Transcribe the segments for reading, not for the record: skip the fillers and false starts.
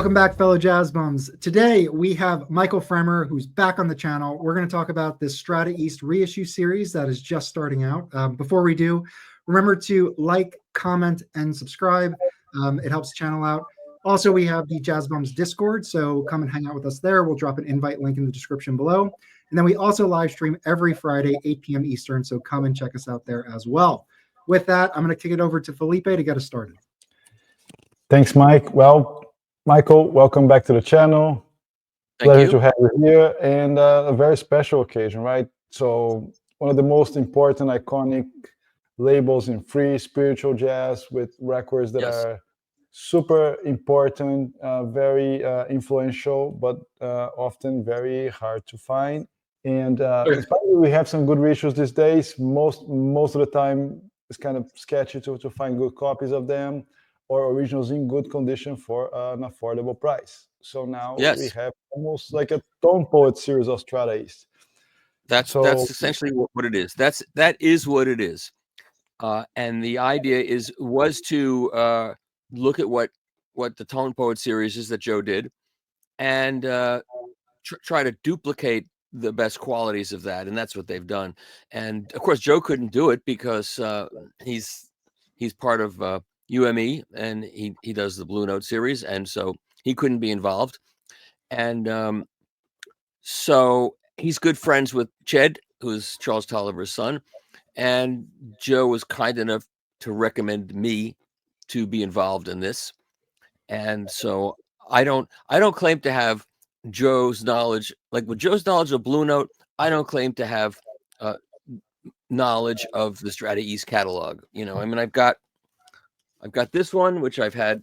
Welcome back, fellow jazz bums. Today we have Michael Fremer, who's back on the channel. We're going to talk about this Strata-EAST reissue series that is just starting out. Before we do, remember to like, comment, and subscribe. It helps the channel out. Also, we have the Jazz Bums Discord, so come and hang out with us there. We'll drop an invite link in the description below. And then we also live stream every Friday, 8 p.m. Eastern, so come and check us out there as well. With that, I'm going to kick it over to Felipe to get us started. Thanks, Mike. Well, Michael, welcome back to the channel. Pleasure to have you here, and a very special occasion, right? So one of the most important, iconic labels in free spiritual jazz, with records that are super important, very influential, but often very hard to find. And we have some good reissues these days. Most of the time, it's kind of sketchy to find good copies of them, or originals in good condition for an affordable price. So now we have almost like a tone poet series of Strata-EAST. That's essentially what it is. That is what it is. And the idea was to look at what the tone poet series is that Joe did, and try to duplicate the best qualities of that, and that's what they've done. And of course, Joe couldn't do it because he's part of UME, and he does the Blue Note series, and so he couldn't be involved. And so he's good friends with Ched, who's Charles Tolliver's son, and Joe was kind enough to recommend me to be involved in this. And so I don't claim to have Joe's knowledge, like with Joe's knowledge of Blue Note. I don't claim to have knowledge of the Strata-EAST catalog. You know, I mean, I've got this one, which I've had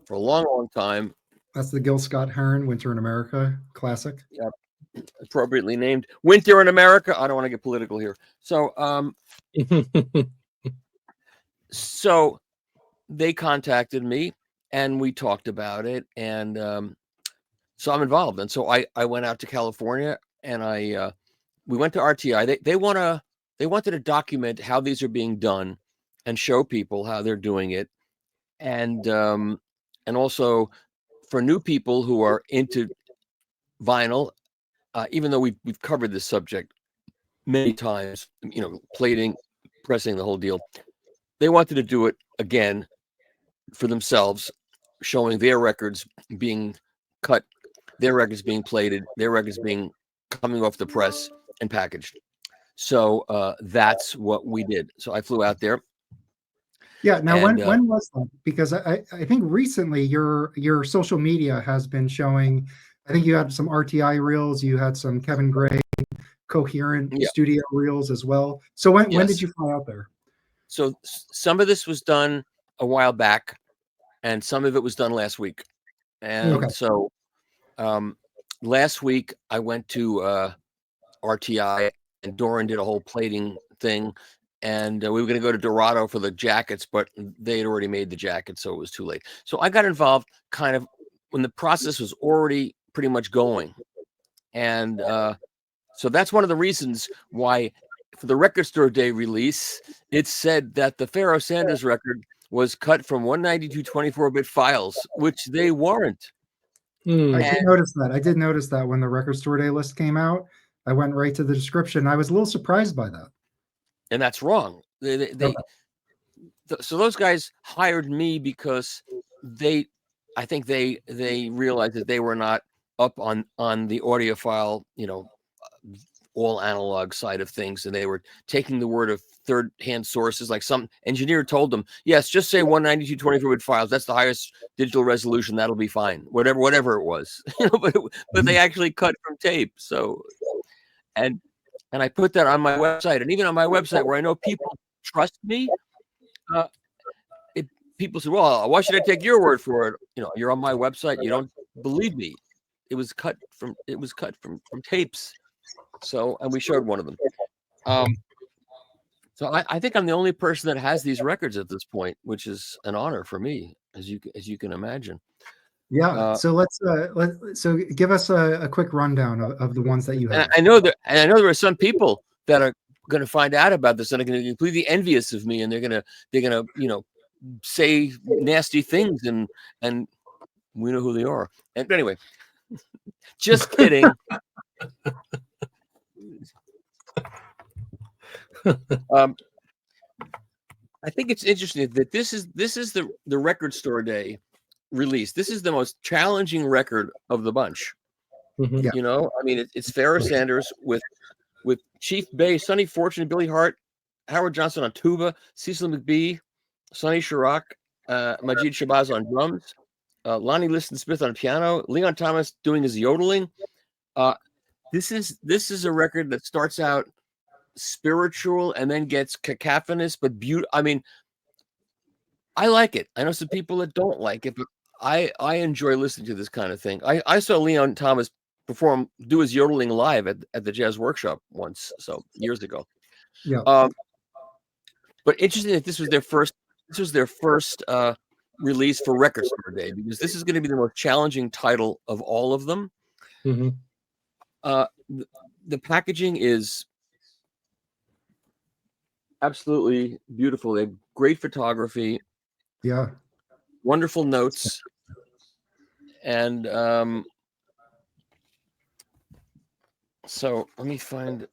for a long time. That's the Gil Scott-Heron Winter in America classic. Yep. Appropriately named Winter in America. I don't want to get political here. So so they contacted me and we talked about it, and so I'm involved. And so I went out to California, and we went to RTI. They wanted to document how these are being done and show people how they're doing it, and also for new people who are into vinyl, even though we've covered this subject many times, you know, plating, pressing, the whole deal. They wanted to do it again for themselves, showing their records being cut, their records being plated, their records being coming off the press and packaged. So that's what we did. So I flew out there. Yeah. Now, when was that? Because I think recently your social media has been showing. I think you had some RTI reels. You had some Kevin Gray coherent studio reels as well. So when did you fly out there? So some of this was done a while back, and some of it was done last week. And so last week I went to RTI, and Doran did a whole plating thing. And we were going to go to Dorado for the jackets, but they had already made the jackets, so it was too late. So I got involved kind of when the process was already pretty much going. And so that's one of the reasons why for the Record Store Day release, it said that the Pharoah Sanders record was cut from 192 24-bit files, which they weren't. I did notice that. I did notice that when the Record Store Day list came out. I went right to the description. I was a little surprised by that. And that's wrong. So those guys hired me because I think they realized that they were not up on the audiophile, you know, all analog side of things, and they were taking the word of third-hand sources. Like some engineer told them, yes, just say 192 24-bit files. That's the highest digital resolution. That'll be fine. Whatever it was, you know. But they actually cut from tape. So and I put that on my website, and even on my website where I know people trust me, people say, well, why should I take your word for it? You know, you're on my website. You don't believe me. It was cut from tapes. So, and we showed one of them. So I think I'm the only person that has these records at this point, which is an honor for me, as you can imagine. Yeah. So so give us a quick rundown of the ones that you have. I know there are some people that are going to find out about this and are going to be completely envious of me, and they're gonna you know say nasty things and We know who they are. And anyway, just kidding. I think it's interesting that this is the Record Store Day release. This is the most challenging record of the bunch. Yeah. You know, I mean, it's Pharoah Sanders with Chief Bay, Sonny Fortune, Billy Hart, Howard Johnson on tuba, Cecil McBee, Sonny Chirac, Majid Shabazz on drums, Lonnie Liston Smith on piano, Leon Thomas doing his yodeling. This is a record that starts out spiritual and then gets cacophonous but beautiful. I mean, I like it. I know some people that don't like it, but I enjoy listening to this kind of thing. I saw Leon Thomas do his yodeling live at the Jazz Workshop once, so years ago. Yeah. But interesting that this was their first release for Record Store Day, because this is going to be the most challenging title of all of them. Mm-hmm. The packaging is absolutely beautiful. They have great photography. Yeah. Wonderful notes. And so let me find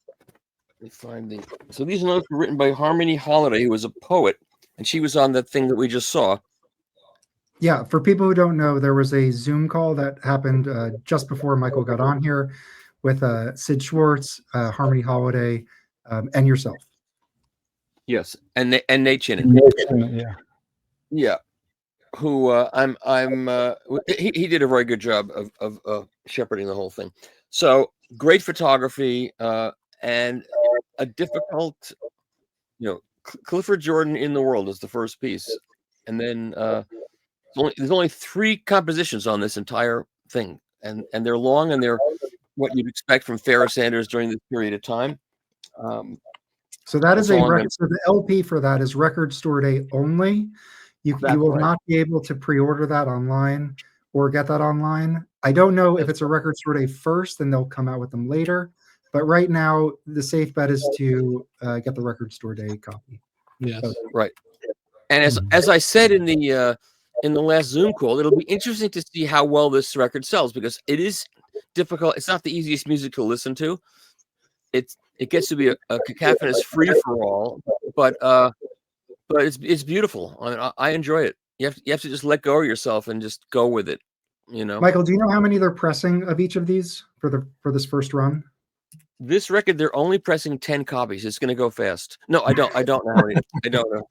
so these notes were written by Harmony Holiday, who was a poet, and she was on that thing that we just saw. Yeah, for people who don't know, there was a Zoom call that happened just before Michael got on here with Sid Schwartz, Harmony Holiday, and yourself. Yes, and Nate Chinnon. Yeah. Who he did a very good job of shepherding the whole thing. So great photography and a difficult, Clifford Jordan in the World is the first piece, and then there's only 3 compositions on this entire thing, and they're long, and they're what you'd expect from Pharoah Sanders during this period of time. So that is a record. So the LP for that is Record Store Day only. You will not be able to pre-order that online or get that online. I don't know if it's a Record Store Day first, then they'll come out with them later. But right now, the safe bet is to get the Record Store Day copy. Yes, right. And as I said in the last Zoom call, it'll be interesting to see how well this record sells, because it is difficult. It's not the easiest music to listen to. It gets to be a cacophonous free for all, but it's beautiful. I mean, I enjoy it. You have to just let go of yourself and just go with it. Michael, do you know how many they're pressing of each of these for this first run? This record, they're only pressing 10 copies. It's going to go fast. No, I don't know how many. I don't know.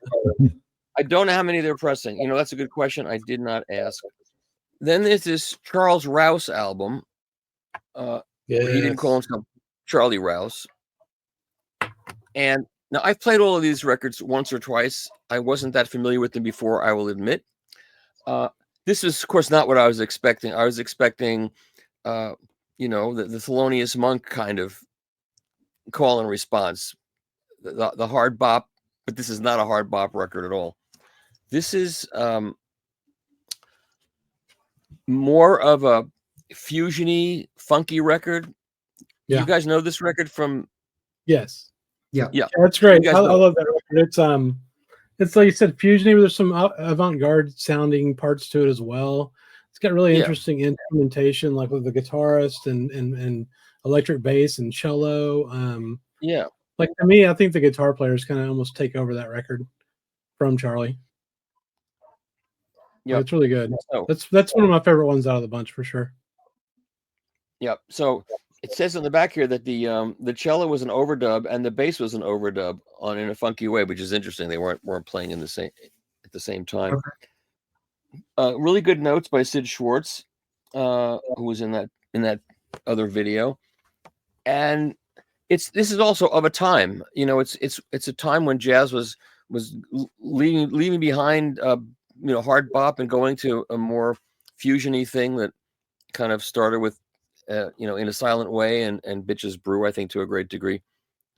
I don't know how many they're pressing. That's a good question. I did not ask. Then there's this Charles Rouse album. He didn't call himself Charlie Rouse. And now I've played all of these records once or twice. I wasn't that familiar with them before, I will admit. This is, of course, not what I was expecting. I was expecting, the Thelonious Monk kind of call and response, the hard bop, but this is not a hard bop record at all. This is more of a fusiony, funky record. Yeah. You guys know this record from? Yes. Yeah. That's great. I love that record. It's like you said, fusiony. There's some avant-garde sounding parts to it as well. It's got really interesting instrumentation, like with the guitarist and electric bass and cello. Like to me, I think the guitar players kind of almost take over that record from Charlie. Yeah, it's really good. So, that's one of my favorite ones out of the bunch for sure. Yeah. So it says on the back here that the cello was an overdub and the bass was an overdub in a funky way, which is interesting. They weren't playing at the same time. Okay. Really good notes by Sid Schwartz, who was in that other video, and this is also of a time. It's a time when jazz was leaving behind hard bop and going to a more fusiony thing that kind of started with In a Silent Way and Bitches Brew, I think, to a great degree.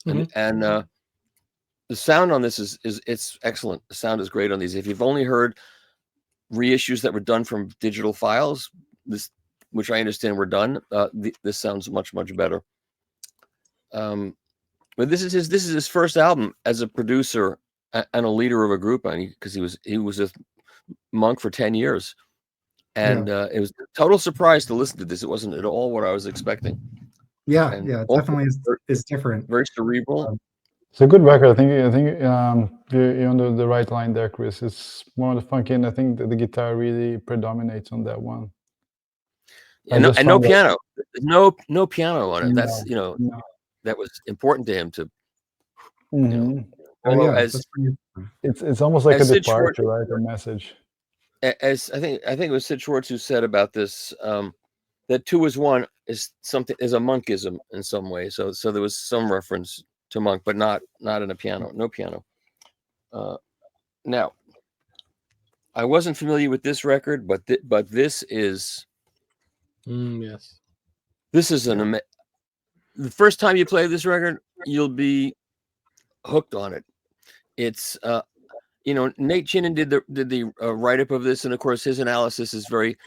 Mm-hmm. And the sound on this is it's excellent. The sound is great on these. If you've only heard reissues that were done from digital files, which I understand were done, this sounds much, much better. But this is his first album as a producer and a leader of a group, because he was with Monk for 10 years. And it was a total surprise to listen to this. It wasn't at all what I was expecting. Yeah, And yeah, it definitely is different. Very cerebral. It's a good record. I think you're on the right line there, Chris. It's more of the funky, and I think that the guitar really predominates on that one. And no piano. No piano on it. That's No. that was important to him to. It's almost like a departure, right? A message. As I think it was Sid Schwartz who said about this, that 2 is 1 is a monkism in some way. So there was some reference to monk, but not in a piano. No piano. Now, I wasn't familiar with this record, but this is. Yes. This is the first time you play this record, you'll be hooked on it. It's Nate Chinnan did the write-up of this, and of course his analysis is very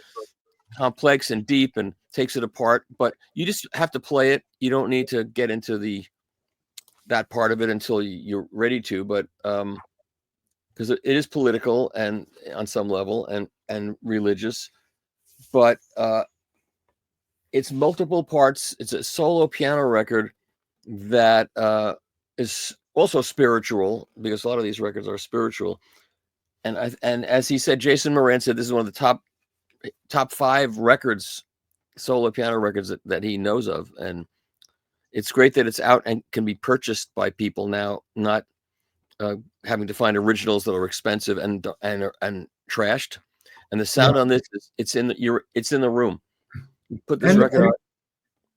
complex and deep and takes it apart, but you just have to play it. You don't need to get into that part of it until you're ready to, but because it is political and on some level and religious, but it's multiple parts. It's a solo piano record that is also spiritual, because a lot of these records are spiritual. And as he said, Jason Moran said this is one of the top 5 records, solo piano records that he knows of. And it's great that it's out and can be purchased by people now, not having to find originals that are expensive and trashed. And the sound on this it's in the room. You put this record on.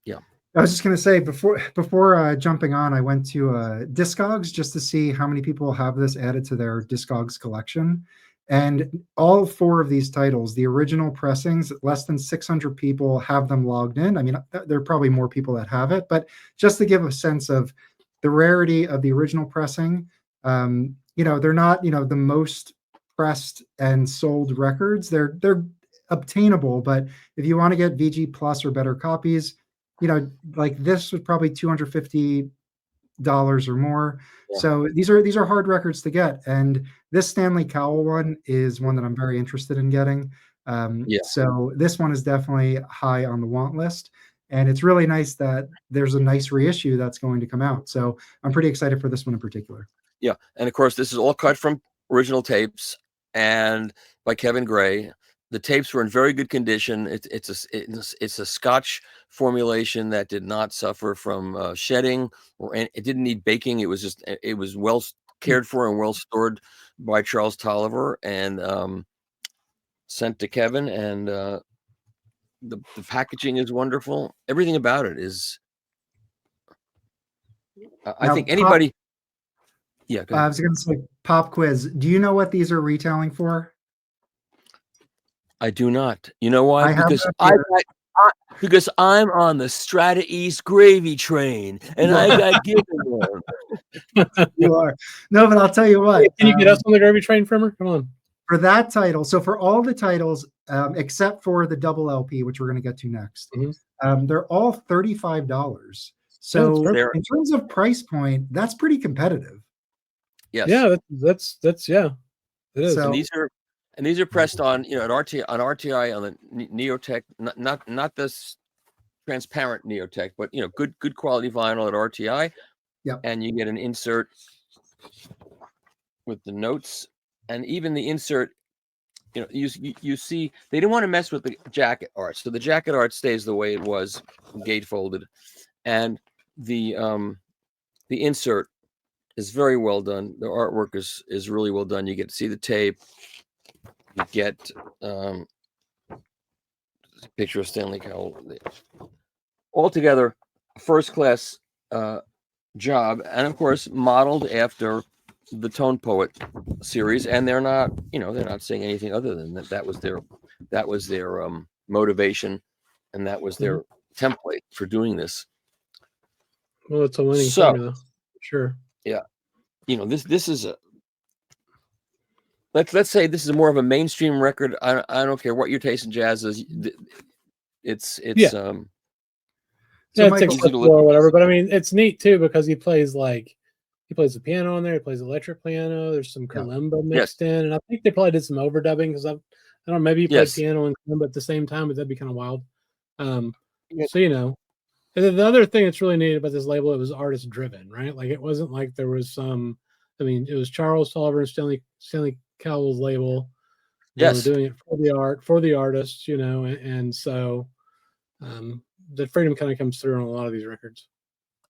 Yeah. I was just going to say, before jumping on, I went to Discogs just to see how many people have this added to their Discogs collection. And all 4 of these titles, the original pressings, less than 600 people have them logged in. I mean, there are probably more people that have it, but just to give a sense of the rarity of the original pressing, they're not, the most pressed and sold records. They're obtainable, but if you want to get VG Plus or better copies, like this was probably $250 or more. Yeah. So these are hard records to get, and this Stanley Cowell one is one that I'm very interested in getting. So this one is definitely high on the want list, and it's really nice that there's a nice reissue that's going to come out. So I'm pretty excited for this one in particular. Yeah, and of course this is all cut from original tapes and by Kevin Gray. The tapes were in very good condition. It's a Scotch formulation that did not suffer from shedding, it didn't need baking. It was well cared for and well stored by Charles Tolliver and sent to Kevin. And the packaging is wonderful. Everything about it is. I think anybody. Yeah, I was going to say, pop quiz. Do you know what these are retailing for? I do not. You know why? Because I'm on the Strata-EAST gravy train, and I got given one. You are. No, but I'll tell you what. Can you get us on the gravy train, Fremer? Come on. For that title, so for all the titles, except for the double LP, which we're going to get to next, they're all $35. So in terms of price point, that's pretty competitive. Yes. Yeah, that's it is. So, and these are pressed on, at RTI on the Neotech, not this transparent Neotech, but good quality vinyl at RTI. Yeah. And you get an insert with the notes, and even the insert, you see they didn't want to mess with the jacket art, so the jacket art stays the way it was, gate folded, and the insert is very well done. The artwork is really well done. You get to see the tape. You get a picture of Stanley Cowell. Altogether, first class job, and of course modeled after the Tone Poet series. And they're not saying anything other than that. That was their motivation, and that was their template for doing this. Well, it's a winning formula, sure. Yeah, this is a. Let's say this is more of a mainstream record. I don't care what your taste in jazz is. It's acceptable or whatever. But I mean, it's neat too because he plays the piano on there. He plays electric piano. There's some kalimba mixed in, and I think they probably did some overdubbing because I've I don't know, maybe you play Yes. piano and kalimba at the same time, but that'd be kind of wild. Yeah. So, you know, and then the other thing that's really neat about this label, it was artist driven, right? Like it wasn't like there was some, I mean, it was Charles Tolliver and Stanley Cowell's label. They were Yes. doing it for the art, for the artists, you know, and so the freedom kind of comes through on a lot of these records.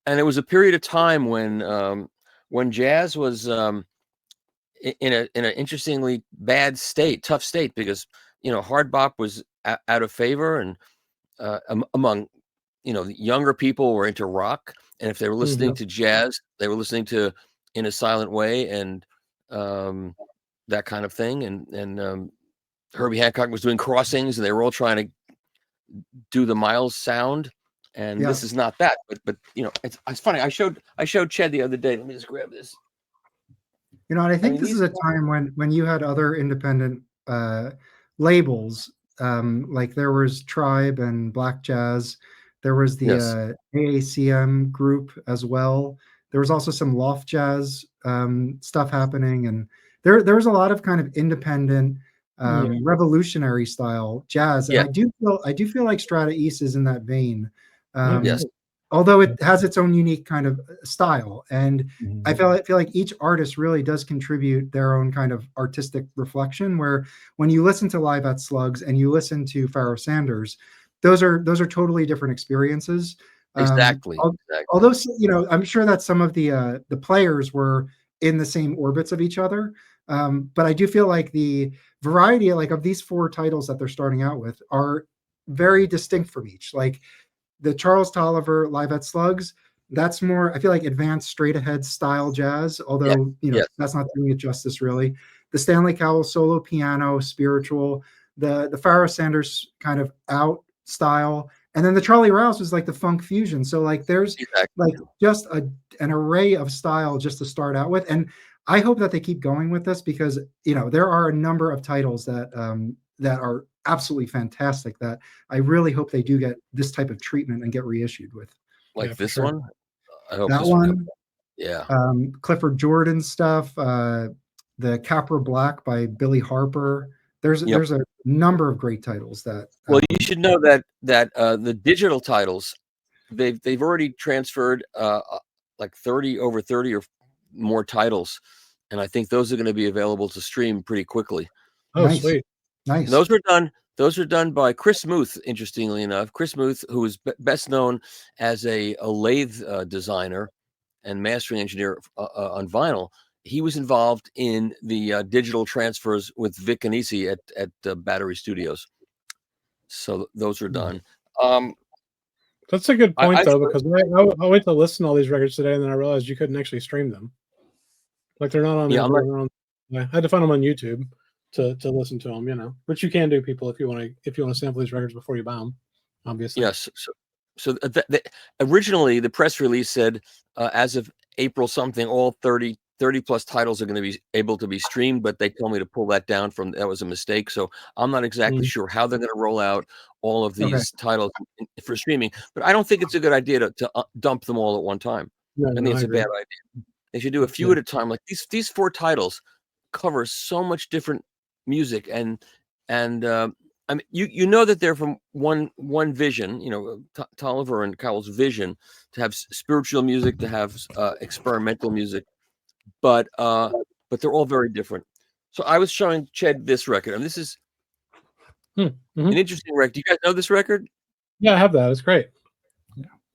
And it was a period of time when jazz was in an interestingly bad state, tough state, because you know hard bop was out of favor, and among the younger people were into rock, and if they were listening to jazz, they were listening to In a Silent Way and that kind of thing, and Herbie Hancock was doing crossings, and they were all trying to do the Miles sound. And this is not that, but you know, it's funny. I showed Ched the other day. Let me just grab this. You know, and I think this is a time when you had other independent labels, like there was Tribe and Black Jazz. There was the AACM group as well. There was also some loft jazz stuff happening, and there was a lot of kind of independent, revolutionary style jazz. And I do feel like Strata-East is in that vein. Yes. Although it has its own unique kind of style, and I feel like each artist really does contribute their own kind of artistic reflection. Where when you listen to Live at Slugs and you listen to Pharoah Sanders, those are totally different experiences. Exactly. Although I'm sure that some of the players were in the same orbits of each other, but I do feel like the variety, like of these 4 titles that they're starting out with, are very distinct from each. Like the Charles Tolliver Live at Slugs, that's more, I feel like, advanced straight ahead style jazz, although that's not doing it justice really. The Stanley Cowell solo piano spiritual, the Pharoah Sanders kind of out style, and then the Charlie Rouse was like the funk fusion. So like there's like just an array of style just to start out with, and I hope that they keep going with this, because there are a number of titles that that are absolutely fantastic that I really hope they do get this type of treatment and get reissued with. Like this one? I hope that one. Yeah. Clifford Jordan stuff, the Capra Black by Billy Harper. There's a number of great titles that well, you should know that the digital titles, they've already transferred like over 30 or more titles, and I think those are going to be available to stream pretty quickly. Oh, nice. Sweet. Nice. And those are done by Chris Muth, interestingly enough. Chris Muth, who is best known as a lathe designer and mastering engineer on vinyl. He was involved in the digital transfers with Vic Anisi at Battery Studios. So those are done. That's a good point, though, because I went to listen to all these records today, and then I realized you couldn't actually stream them. Like they're not on. I had to find them on YouTube to listen to them. Which you can do, people, if you want to sample these records before you buy them. Obviously. Yes. So originally the press release said as of April something, all 30 plus titles are going to be able to be streamed, but they told me to pull that down that was a mistake. So I'm not exactly sure how they're going to roll out all of these titles for streaming, but I don't think it's a good idea to think them all at one time. I think it's a bad idea. They should do a few at a time. Like these 4 titles cover so much different music, and I mean, you know that they're from one vision, Tolliver and Cowell's vision to have spiritual music, to have experimental music, but they're all very different. So I was showing Ched this record, and this is an interesting record. Do you guys know this record? Yeah, I have that. It's great.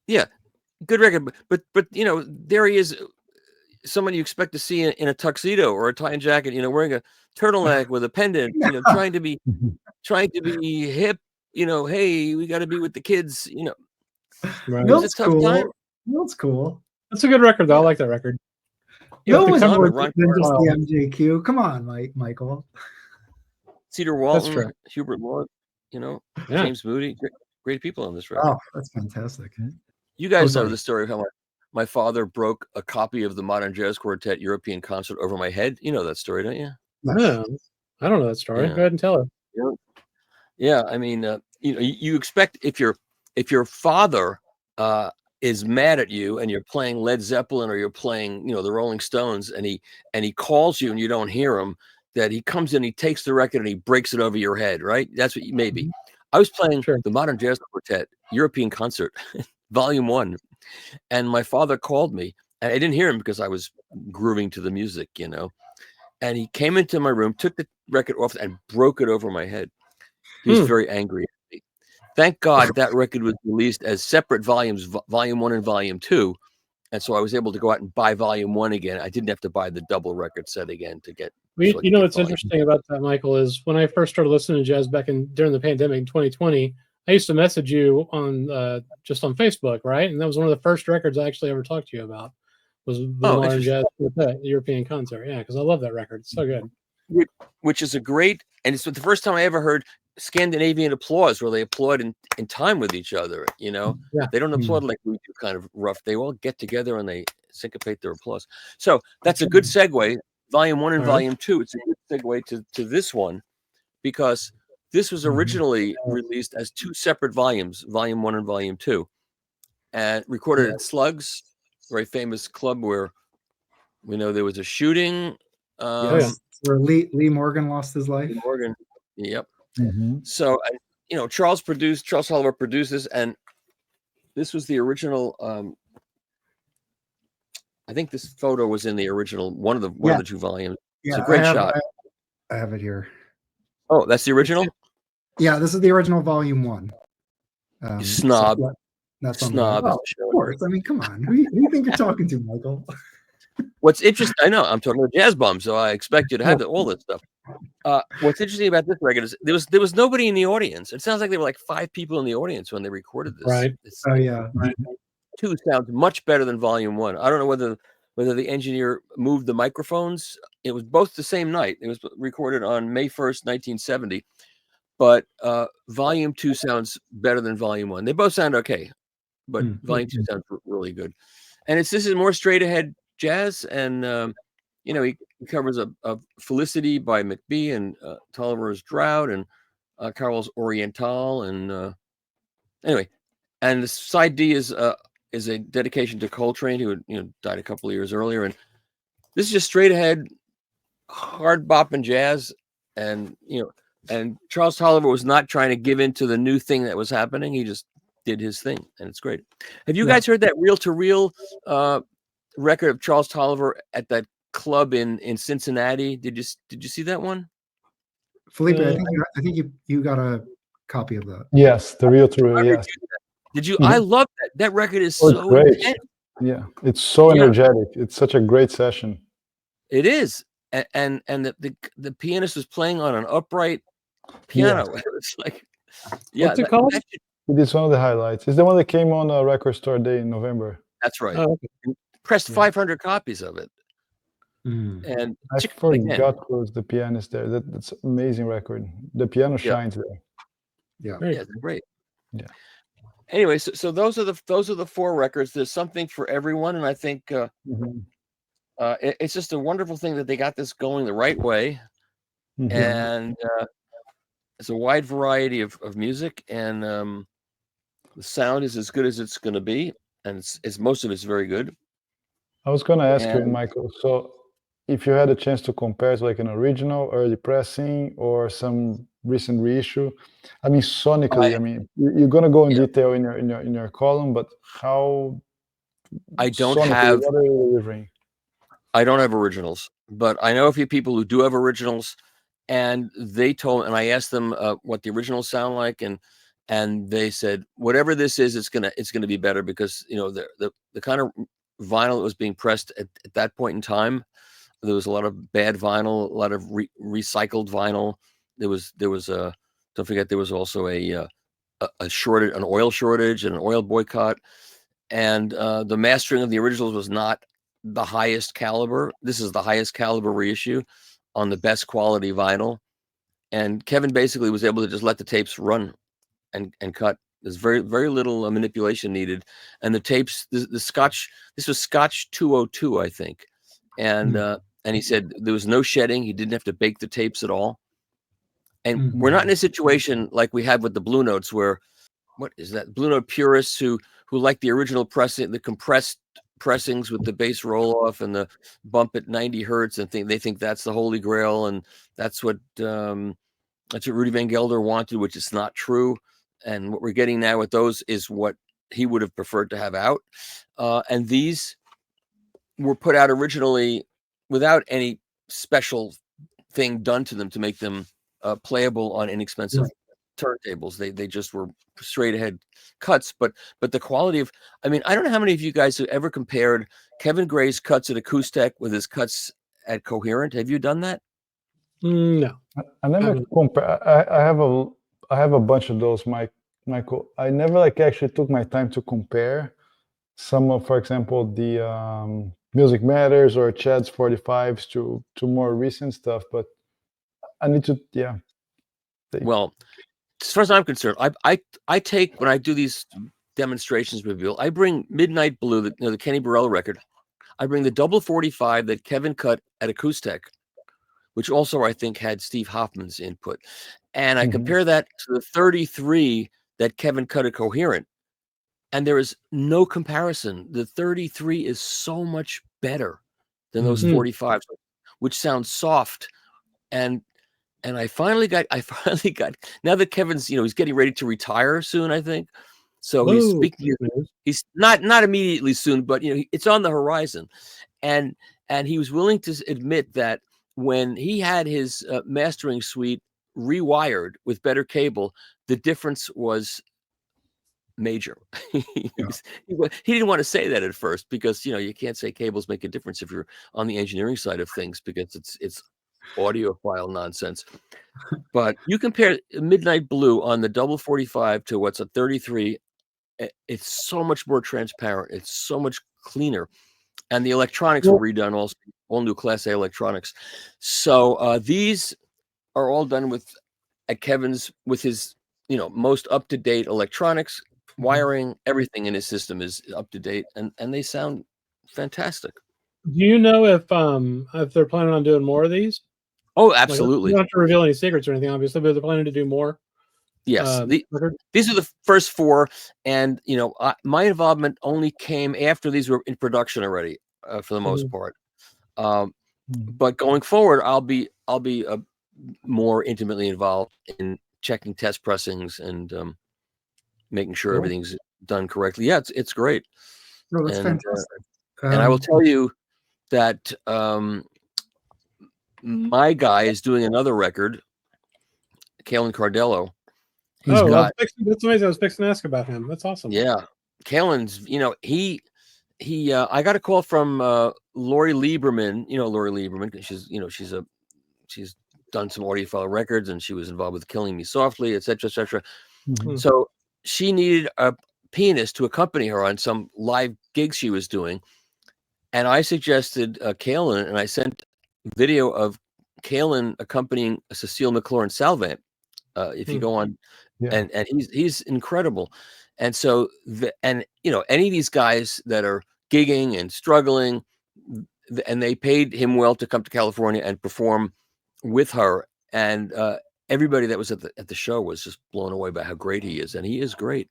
Yeah, good record. But there he is, someone you expect to see in a tuxedo or a tie and jacket, wearing a turtleneck with a pendant, trying to be hip, hey, we got to be with the kids, Right. That's cool. Time. That's cool. That's a good record, though. I like that record. No one's more than just the MJQ. Come on, Michael. Cedar Walton, Hubert Lord, James Moody, great people on this record. Oh, that's fantastic. You guys know the story of how my father broke a copy of the Modern Jazz Quartet European concert over my head. You know that story, don't you? No, I don't know that story. Go ahead and tell her. Yeah, I mean, you expect if your father is mad at you and you're playing Led Zeppelin or you're playing, the Rolling Stones, and he calls you and you don't hear him, that he comes in, he takes the record and he breaks it over your head, right? That's what you maybe. I was playing the Modern Jazz Quartet European Concert, Volume 1, and my father called me, and I didn't hear him because I was grooving to the music, you know. And he came into my room, took the record off, and broke it over my head. He was very angry at me. Thank God that record was released as separate volumes, Volume 1 and Volume 2. And so I was able to go out and buy Volume 1 again. I didn't have to buy the double record set again to get. You know what's interesting about that, Michael, is when I first started listening to jazz back during the pandemic in 2020, I used to message you on just on Facebook, right? And that was one of the first records I actually ever talked to you about. Was the Modern Jazz Quartet European Concert? Yeah, because I love that record. It's so good. Which is a great, and it's the first time I ever heard Scandinavian applause, where they applaud in time with each other. You know, they don't applaud like we do, kind of rough. They all get together and they syncopate their applause. So that's a good segue. Volume 1 and Volume 2. It's a good segue to this one, because this was originally released as 2 separate volumes, Volume 1 and Volume 2, and recorded at Slugs, a very famous club where we know there was a shooting. Where Lee Morgan lost his life. Lee Morgan, yep. So, you know, Charles Tolliver produced this, and this was the original. I think this photo was in the original one of the 2 volumes. It's a great shot. I have it here. Oh, that's the original. Yeah, this is the original Volume 1. Snob. So that's Snob. of course. I mean, come on. Who do you think you're talking to, Michael? What's interesting, I know I'm talking to Jazz Bum, so I expect you to have all this stuff. What's interesting about this record is there was nobody in the audience. It sounds like there were like 5 people in the audience when they recorded this. Right. Right. 2 sounds much better than Volume 1. I don't know whether the engineer moved the microphones. It was both the same night. It was recorded on May 1st, 1970. But Volume 2 sounds better than Volume 1. They both sound okay, but Volume 2 sounds really good. And this is more straight ahead jazz, and you know, he covers a Felicity by McBee, and Tolliver's Drought, and Cowell's Oriental, and anyway, and the side D is a dedication to Coltrane, who had, died a couple of years earlier, and this is just straight ahead hard bopping jazz, and and Charles Tolliver was not trying to give in to the new thing that was happening. He just did his thing, and it's great. Have you guys heard that reel-to-reel record of Charles Tolliver at that club in Cincinnati? Did you see that one? Felipe, I think you got a copy of that. Yes, the reel-to-reel. Yes. Did you? I love that. That record is so great. intense. Yeah, it's so energetic. It's such a great session. It is, and the pianist was playing on an upright piano. Yeah. It's like, what's it called? It is one of the highlights. It's the one that came on a Record Store Day in November. That's right. Oh, okay. Pressed 500 copies of it. And I forgot who was the pianist there. That's an amazing record. The piano shines there. Yeah, it's great. Yeah. Anyway, so those are the 4 records. There's something for everyone, and I think it's just a wonderful thing that they got this going the right way, and it's a wide variety of music, and the sound is as good as it's going to be, and it's most of it's very good. I was going to ask you, Michael, so if you had a chance to compare to like an original, early pressing, or some recent reissue, I mean, sonically, I mean, you're going to go in detail in your column, but how? I don't have. What are you delivering? I don't have originals, but I know a few people who do have originals, and they told, and I asked them what the originals sound like, and they said whatever this is, it's gonna be better, because the kind of vinyl that was being pressed at that point in time, there was a lot of bad vinyl, a lot of recycled vinyl. There was don't forget, there was also a shortage, an oil shortage, and an oil boycott, and the mastering of the originals was not the highest caliber. This is the highest caliber reissue on the best quality vinyl, and Kevin basically was able to just let the tapes run and cut. There's very, very little manipulation needed, and the tapes, the Scotch, this was Scotch 202, I think, and he said there was no shedding. He didn't have to bake the tapes at all, and we're not in a situation like we had with the Blue Notes, where what is that, Blue Note purists who like the original pressing, the compressed pressings with the bass roll off and the bump at 90 hertz, and they think that's the holy grail, and that's what Rudy Van Gelder wanted, which is not true. And what we're getting now with those is what he would have preferred to have out. And these were put out originally without any special thing done to them to make them playable on inexpensive turntables. They just were straight ahead cuts, but the quality of, I mean, I don't know how many of you guys have ever compared Kevin Gray's cuts at Acoustic with his cuts at Coherent. Have you done that? No, I never compare. I have a bunch of those, Michael. I never like actually took my time to compare some of, for example, the Music Matters or Chad's 45s to more recent stuff. But I need to, yeah. Well, as far as I'm concerned, I take, when I do these demonstrations reveal, I bring Midnight Blue, the Kenny Burrell record. I bring the double 45 that Kevin cut at Acoustic, which also I think had Steve Hoffman's input. And I compare that to the 33 that Kevin cut at Coherent. And there is no comparison. The 33 is so much better than those 45s, which sound soft. And I finally got, now that Kevin's, he's getting ready to retire soon, I think. So he's speaking, he's not immediately soon, but it's on the horizon. And he was willing to admit that when he had his mastering suite rewired with better cable, the difference was major. He didn't want to say that at first because you can't say cables make a difference if you're on the engineering side of things because it's audiophile nonsense. But you compare Midnight Blue on the double 45 to what's a 33, it's so much more transparent, it's so much cleaner, and the electronics were redone, also all new Class A electronics. So these are all done with Kevin's, with his most up-to-date electronics, wiring, everything in his system is up to date, and they sound fantastic. Do you know if they're planning on doing more of these? Oh, absolutely. You don't have to reveal any secrets or anything, obviously, but they're planning to do more. Yes, these are the first 4, and my involvement only came after these were in production already, for the most part. But going forward, I'll be more intimately involved in checking test pressings and making sure everything's done correctly. Yeah, it's great. No, that's fantastic. And I will tell you that my guy is doing another record, Kalen Cardello. That's amazing. I was fixing to ask about him. That's awesome. Yeah, Kalen's. I got a call from Lori Lieberman. Lori Lieberman. She's done some audiophile records, and she was involved with Killing Me Softly, etc., etc. So she needed a pianist to accompany her on some live gigs she was doing, and I suggested Kalen, and I sent video of Kalen accompanying Cecile McLaurin Salvant. If you go on, and he's incredible. And so any of these guys that are gigging and struggling, and they paid him well to come to California and perform with her, and everybody that was at the show was just blown away by how great he is, and he is great.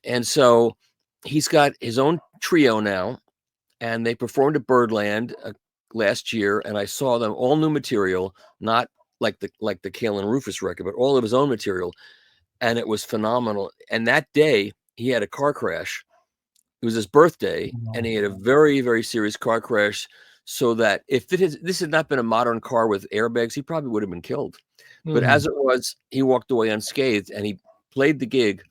And so he's got his own trio now, and they performed at Birdland last year, and I saw them, all new material, not like the Kalen Rufus record, but all of his own material, and it was phenomenal. And that day he had a car crash. It was his birthday, and he had a very, very serious car crash, so that if this had not been a modern car with airbags, he probably would have been killed. But as it was, he walked away unscathed, and he played the gig,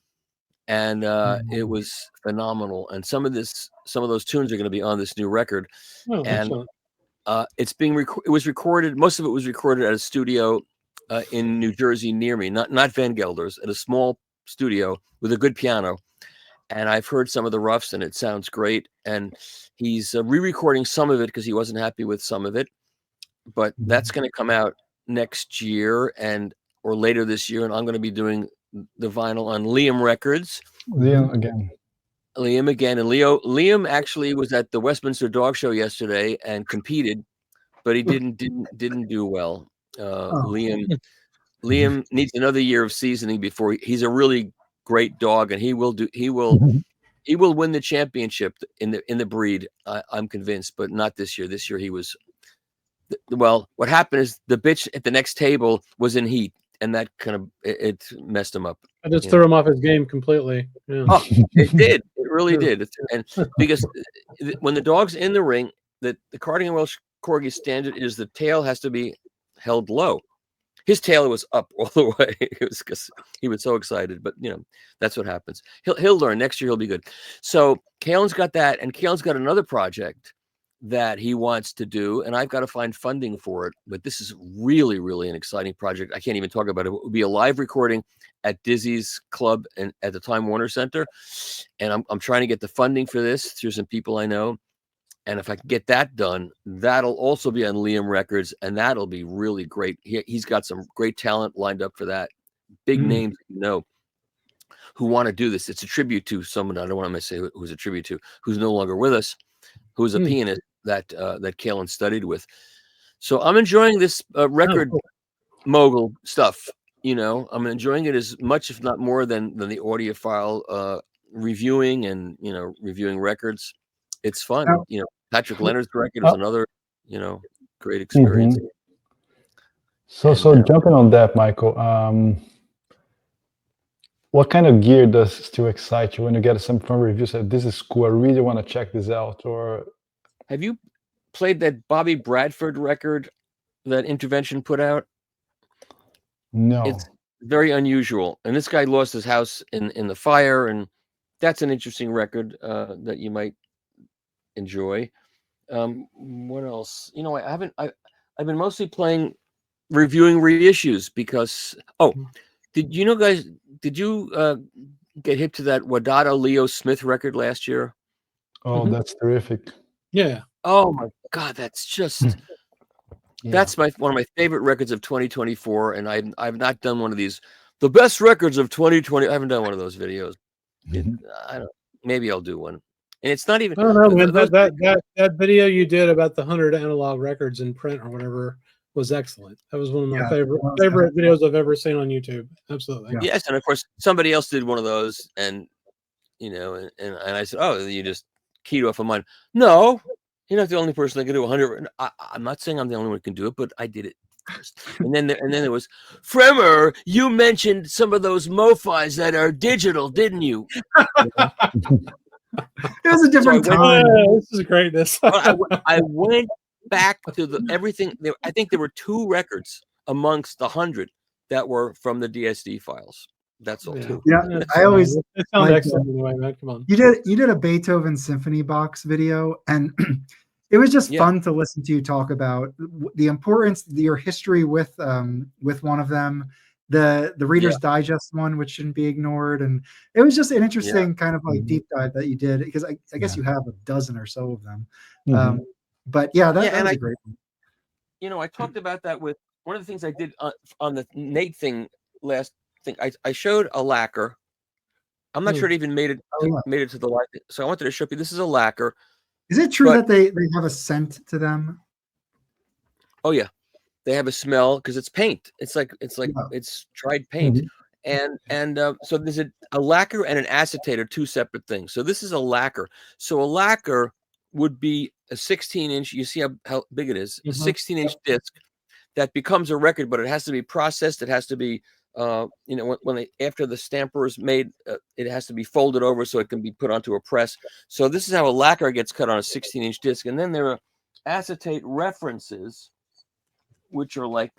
and it was phenomenal. And some of those tunes are going to be on this new record. It was recorded. Most of it was recorded at a studio in New Jersey near me, not Van Gelder's, at a small studio with a good piano. And I've heard some of the roughs, and it sounds great. And he's re-recording some of it because he wasn't happy with some of it. But that's going to come out next year or later this year, and I'm going to be doing the vinyl on Liam Records. Liam again, and Liam actually was at the Westminster Dog Show yesterday and competed, but he didn't do well. Liam needs another year of seasoning before he's a really great dog, and he will He will win the championship in the breed. I'm convinced, but not this year. This year he was. Well, what happened is the bitch at the next table was in heat, and that kind of it messed him up. I just threw him off his game completely. Yeah. Oh, it did. It really did. And because when the dog's in the ring, the Cardigan Welsh Corgi standard is the tail has to be held low. His tail was up all the way. It was because he was so excited. But that's what happens. He'll learn. Next year he'll be good. So Kalen's got that, and Kalen's got another project that he wants to do, and I've got to find funding for it. But this is really, really an exciting project. I can't even talk about it. It would be a live recording at Dizzy's Club and at the Time Warner Center, and I'm trying to get the funding for this through some people I know. And if I can get that done, that'll also be on Liam Records, and that'll be really great. He's got some great talent lined up for that. Big names, who want to do this. It's a tribute to someone, I don't want to say who's a tribute to, who's no longer with us, who's a pianist that Kalen studied with. So I'm enjoying this record mogul stuff. I'm enjoying it as much, if not more, than the audiophile reviewing and reviewing records. It's fun. Patrick Leonard's record was another great experience. So jumping on that, Michael, what kind of gear does still excite you when you get some fun reviews? Say, this is cool, I really want to check this out? Or have you played that Bobby Bradford record that Intervention put out? No. It's very unusual. And this guy lost his house in the fire, and that's an interesting record that you might enjoy. What else? I've been mostly reviewing reissues because did you get hip to that Wadada Leo Smith record last year? Oh, that's terrific. Yeah. Oh my God, that's just that's one of my favorite records of 2024, and I've not done one of these the best records of 2020. I haven't done one of those videos. I don't. Maybe I'll do one. And it's not even. I don't know, man. That video you did about the 100 analog records in print or whatever was excellent. That was one of my favorite videos I've ever seen on YouTube. Absolutely. Yes, and of course somebody else did one of those, and and I said, "Oh, you just keyed off of mine." No, you're not the only person that can do 100. I'm not saying I'm the only one who can do it, but I did it first. And then there was Fremer. You mentioned some of those MoFis that are digital, didn't you? It was a different time. This is greatness. I went back to everything. I think there were 2 records amongst the 100 that were from the DSD files. That's all. Yeah, I always. It sounds excellent anyway, man. Come on. You did a Beethoven Symphony Box video, and it was just fun to listen to you talk about the importance, your history with one of them. The Reader's Digest one, which shouldn't be ignored, and it was just an interesting kind of like deep dive that you did, because I guess you have a dozen or so of them. But that was a great one. I talked about that with one of the things I did on the Nate thing last thing. I showed a lacquer. I'm not sure it even made it to the light. So I wanted to show you. This is a lacquer. Is it true that they have a scent to them? Oh yeah. They have a smell because it's paint. It's like it's dried paint, and so there's a lacquer and an acetate are 2 separate things. So this is a lacquer. So a lacquer would be a 16-inch. You see how big it is? A 16-inch disc that becomes a record, but it has to be processed. It has to be after the stamper is made, it has to be folded over so it can be put onto a press. So this is how a lacquer gets cut on a 16-inch disc, and then there are acetate references, which are like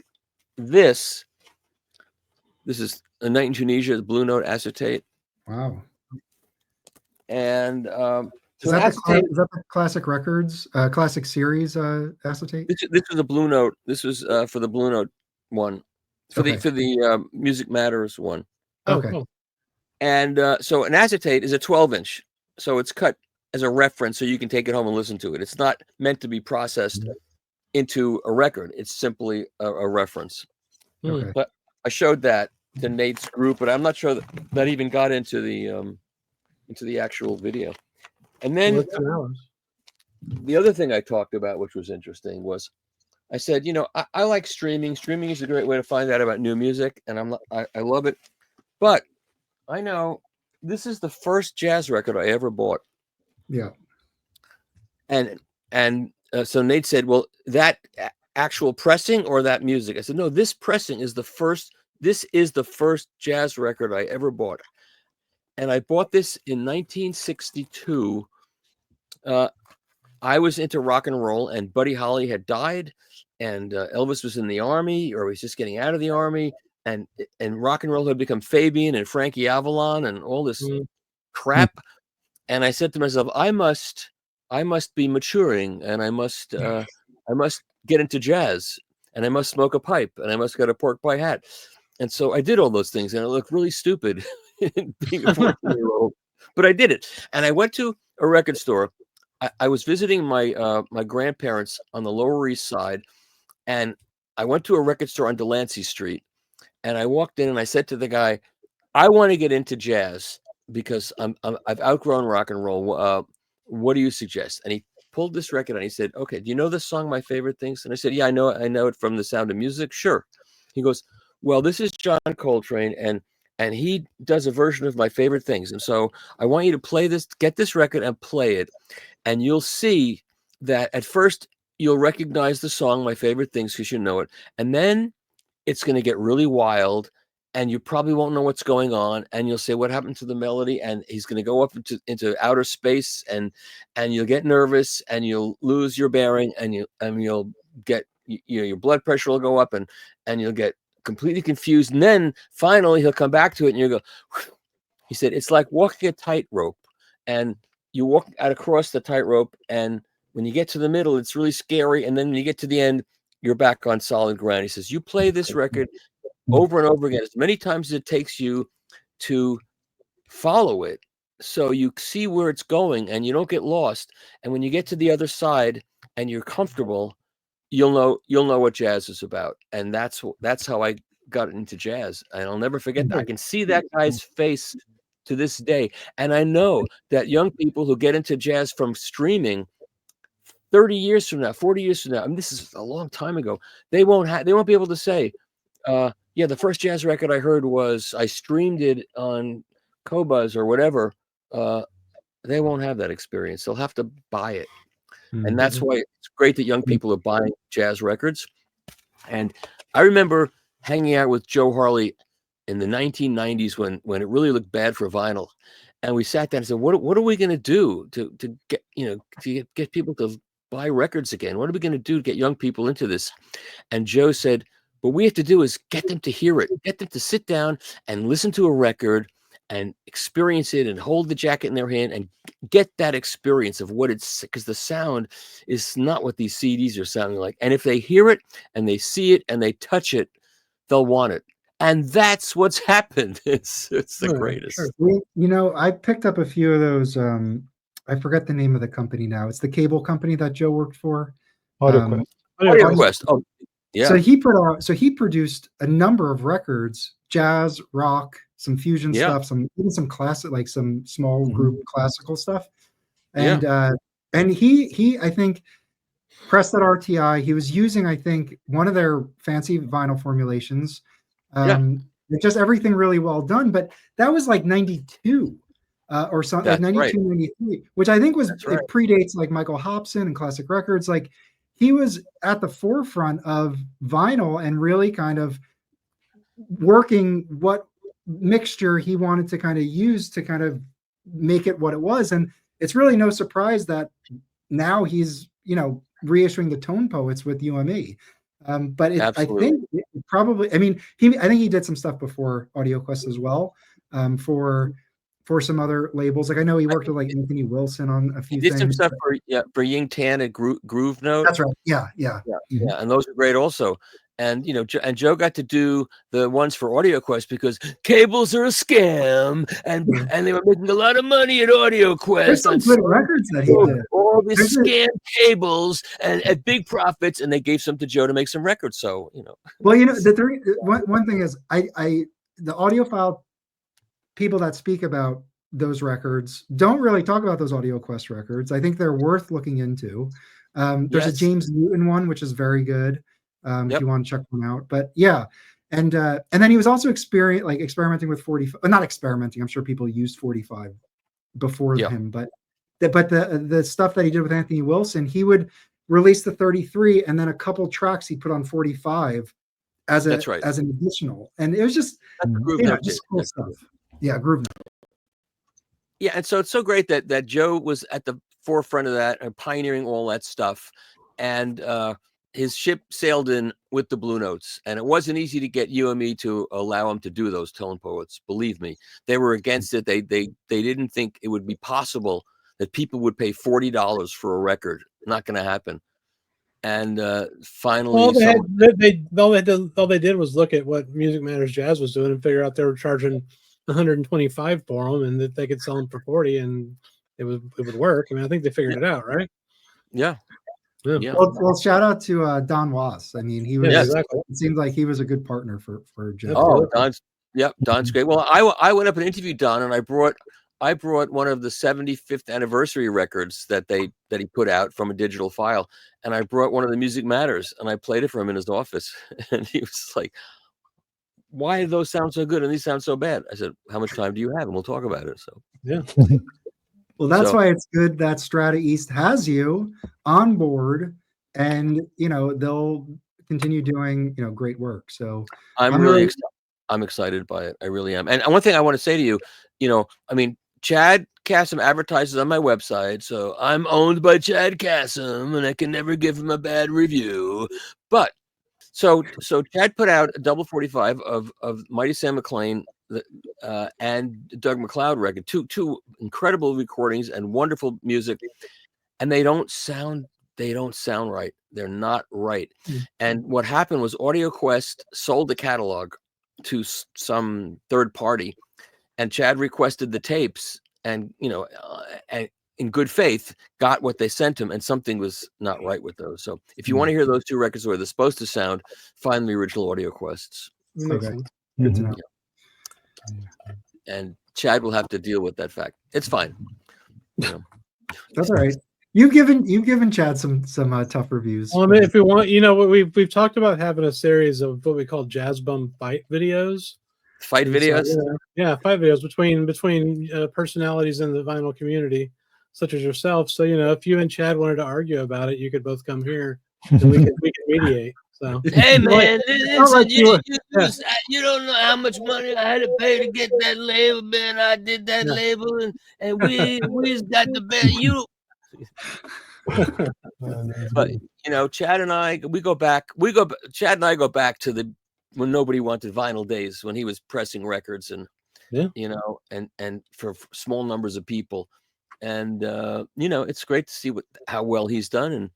this. This is a Night in Tunisia, the Blue Note acetate. Wow. And is that the Classic Records, Classic Series acetate? This was a Blue Note. This was for the Blue Note one, for the Music Matters one. Okay. Cool. And so an acetate is a 12-inch, so it's cut as a reference, so you can take it home and listen to it. It's not meant to be processed into a record. It's simply a reference. Okay. But I showed that to Nate's group, but I'm not sure that even got into the actual video. And then the other thing I talked about, which was interesting, was I said, I like streaming. Streaming is a great way to find out about new music, and I love it. But I know this is the first jazz record I ever bought. Yeah. And so Nate said, well, that actual pressing or that music? I said, no, this pressing is the first. This is the first jazz record I ever bought. And I bought this in 1962. I was into rock and roll, and Buddy Holly had died, and Elvis was in the army, or he was just getting out of the army, and rock and roll had become Fabian and Frankie Avalon and all this crap. And I said to myself, I must be maturing, and I must get into jazz, and I must smoke a pipe, and I must get a pork pie hat. And so I did all those things, and it looked really stupid being a 14-year-old, but I did it. And I went to a record store. I was visiting my grandparents on the Lower East Side, and I went to a record store on Delancey Street, and I walked in and I said to the guy, I want to get into jazz because I've outgrown rock and roll. What do you suggest? And he pulled this record and he said, okay, do you know this song, My Favorite Things? And I said, yeah, I know it from The Sound of Music. Sure. He goes, well, this is John Coltrane, and he does a version of My Favorite Things. And so I want you to play this, get this record and play it. And you'll see that at first you'll recognize the song, My Favorite Things, because you know it. And then it's going to get really wild, and you probably won't know what's going on. And you'll say, what happened to the melody? And he's going to go up into outer space, and you'll get nervous, and you'll lose your bearing, and you'll get, your blood pressure will go up, and you'll get completely confused. And then finally he'll come back to it, and you go, whew. He said, it's like walking a tightrope, and you walk out across the tightrope, and when you get to the middle, it's really scary. And then when you get to the end, you're back on solid ground. He says, you play this record over and over again, as many times as it takes you to follow it, so you see where it's going and you don't get lost. And when you get to the other side and you're comfortable, you'll know what jazz is about. And that's how I got into jazz. And I'll never forget that. I can see that guy's face to this day. And I know that young people who get into jazz from streaming 30 years from now, 40 years from now, I mean, this is a long time ago, they won't be able to say, yeah, the first jazz record I heard was, I streamed it on Qobuz or whatever. They won't have that experience. They'll have to buy it. And that's why it's great that young people are buying jazz records. And I remember hanging out with Joe Harley in the 1990s when it really looked bad for vinyl. And we sat down and said, what are we going to do to get, to get people to buy records again? What are we going to do to get young people into this? And Joe said, what we have to do is get them to hear it, get them to sit down and listen to a record and experience it and hold the jacket in their hand and get that experience of what it's, because the sound is not what these CDs are sounding like. And if they hear it and they see it and they touch it, they'll want it. And that's what's happened. It's the greatest. Sure. I picked up a few of those. I forget the name of the company now. It's the cable company that Joe worked for. Audio Quest. Oh, yeah. So he produced a number of records, jazz, rock, some fusion stuff, even some classic, like some small group classical stuff. And and he I think pressed that RTI. He was using, I think, one of their fancy vinyl formulations. Just everything really well done. But that was like 92 or something, like 92, 93, which I think was, it predates like Michael Hobson and Classic Records. Like he was at the forefront of vinyl and really kind of working what mixture he wanted to kind of use to kind of make it what it was. And it's really no surprise that now he's, reissuing the Tone Poets with UME. But I think it probably, I think he did some stuff before Audio Quest as well, for some other labels. Like I know he worked with like Anthony Wilson on a few things. He did some stuff for Ying Tan at Groove Note. That's right. Yeah. And those are great also. And and Joe got to do the ones for Audio Quest because cables are a scam, and they were making a lot of money at Audio Quest. There's some good records that he did. All these scam cables and at big profits, and they gave some to Joe to make some records. So Well, one thing is the audiophile people that speak about those records don't really talk about those Audio Quest records. I think they're worth looking into. There's a James Newton one which is very good. If you want to check one out. But yeah, And then he was also experimenting with 45, not experimenting. I'm sure people used 45 before him, but the stuff that he did with Anthony Wilson, he would release the 33 and then a couple tracks he put on 45 as an additional, and it was just just cool stuff. Yeah, groove. Yeah, and so it's so great that Joe was at the forefront of that and pioneering all that stuff, and his ship sailed in with the Blue Notes, and it wasn't easy to get you and me to allow him to do those tone poets. Believe me, they were against it. They didn't think it would be possible that people would pay $40 for a record. Not going to happen. And finally, all they did was look at what Music Matters Jazz was doing and figure out they were charging 125 for them, and that they could sell them for 40, and it would work. I mean, I think they figured it out, right? Yeah. Well, shout out to Don Was. I mean, he was. Yeah, exactly. It seems like he was a good partner for Joe. Oh, Don's great. Well, I went up and interviewed Don, and I brought one of the 75th anniversary records that he put out from a digital file, and I brought one of the Music Matters, and I played it for him in his office, and he was like, "Why do those sound so good and these sound so bad?" I said, "How much time do you have, and we'll talk about it." So yeah. Well, that's why it's good that Strata East has you on board, and they'll continue doing great work. So I'm really excited by it. I really am. And one thing I want to say to you, I mean, Chad Kassem advertises on my website, so I'm owned by Chad Kassem, and I can never give him a bad review. But so Chad put out a double 45 of Mighty Sam McLean and Doug McLeod record, two incredible recordings and wonderful music, and they don't sound right. They're not right. And what happened was Audio Quest sold the catalog to some third party, and Chad requested the tapes, and and in good faith got what they sent him, and something was not right with those. So if you want to hear those two records the way they're supposed to sound, find the original Audio Quests. Okay. Good to know. And Chad will have to deal with that fact. It's fine. That's all right. You've given Chad some tough reviews. Well, I mean, if we want, we've talked about having a series of what we call jazz bum fight videos. Fight videos? Yeah, fight videos between personalities in the vinyl community, such as yourself. So if you and Chad wanted to argue about it, you could both come here and we can mediate. So hey man, you don't know how much money I had to pay to get that label, man. I did that label, and we got the best. But Chad and I go back. Chad and I go back to when nobody wanted vinyl days, when he was pressing records, and and for small numbers of people, and it's great to see how well he's done.